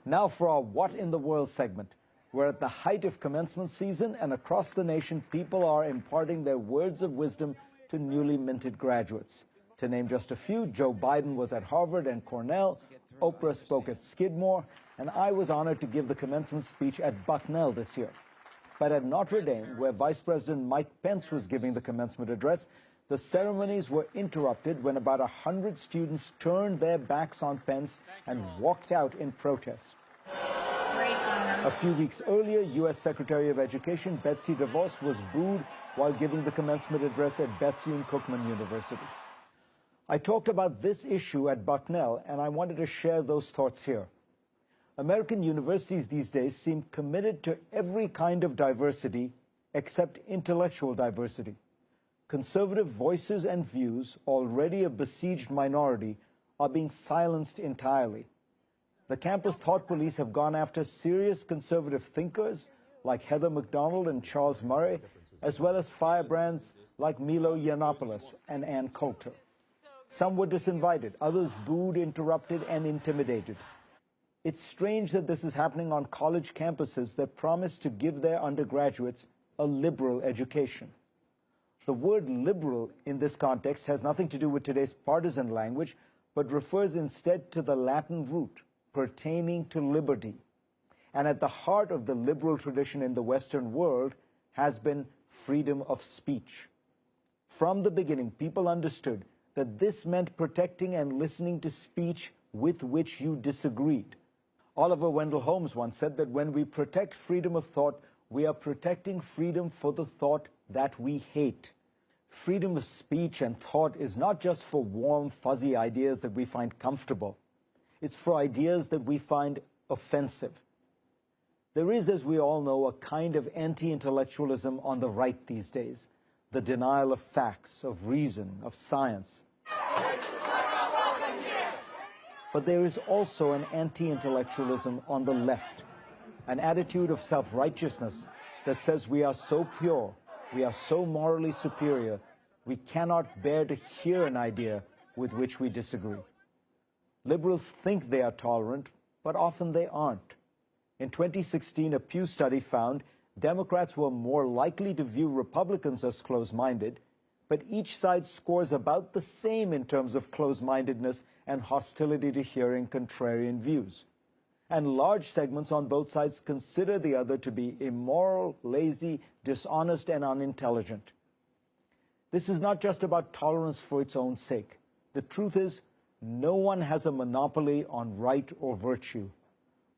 Now for our What in the World segment. We're at the height of commencement season, and across the nation, people are imparting their words of wisdom to newly minted graduates. To name just a few, Joe Biden was at Harvard and Cornell, Oprah spoke at Skidmore, and I was honored to give the commencement speech at Bucknell this year. But at Notre Dame, where Vice President Mike Pence was giving the commencement address, the ceremonies were interrupted when about 100 students turned their backs on Pence and walked out in protest. A few weeks earlier, U.S. Secretary of Education Betsy DeVos was booed while giving the commencement address at Bethune-Cookman University. I talked about this issue at Bucknell, and I wanted to share those thoughts here. American universities these days seem committed to every kind of diversity except intellectual diversity. Conservative voices and views, already a besieged minority, are being silenced entirely. The campus thought police have gone after serious conservative thinkers like Heather McDonald and Charles Murray, as well as firebrands like Milo Yiannopoulos and Ann Coulter. Some were disinvited, others booed, interrupted, and intimidated. It's strange that this is happening on college campuses that promise to give their undergraduates a liberal education. The word liberal in this context has nothing to do with today's partisan language, but refers instead to the Latin root, pertaining to liberty. And at the heart of the liberal tradition in the Western world has been freedom of speech. From the beginning, people understood that this meant protecting and listening to speech with which you disagreed. Oliver Wendell Holmes once said that when we protect freedom of thought, we are protecting freedom for the thought that we hate. Freedom of speech and thought is not just for warm, fuzzy ideas that we find comfortable. It's for ideas that we find offensive. There is, as we all know, a kind of anti-intellectualism on the right these days, the denial of facts, of reason, of science. But there is also an anti-intellectualism on the left, an attitude of self-righteousness that says we are so pure, we are so morally superior, we cannot bear to hear an idea with which we disagree. Liberals think they are tolerant, but often they aren't. In 2016, a Pew study found Democrats were more likely to view Republicans as close-minded, but each side scores about the same in terms of close-mindedness and hostility to hearing contrarian views. And large segments on both sides consider the other to be immoral, lazy, dishonest, and unintelligent. This is not just about tolerance for its own sake. The truth is, no one has a monopoly on right or virtue.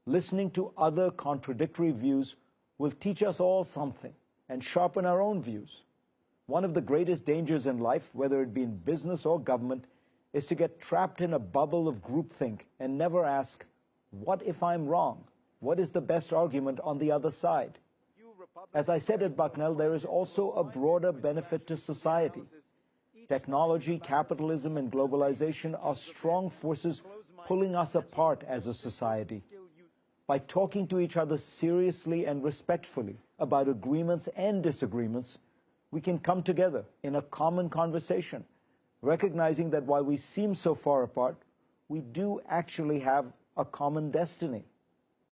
Listening to other contradictory views will teach us all something and sharpen our own views. One of the greatest dangers in life, whether it be in business or government, is to get trapped in a bubble of groupthink and never ask, what if I'm wrong? What is the best argument on the other side? As I said at Bucknell, there is also a broader benefit to society. Technology, capitalism, and globalization are strong forces pulling us apart as a society. By talking to each other seriously and respectfully about agreements and disagreements, we can come together in a common conversation, recognizing that while we seem so far apart, we do actually have a common destiny.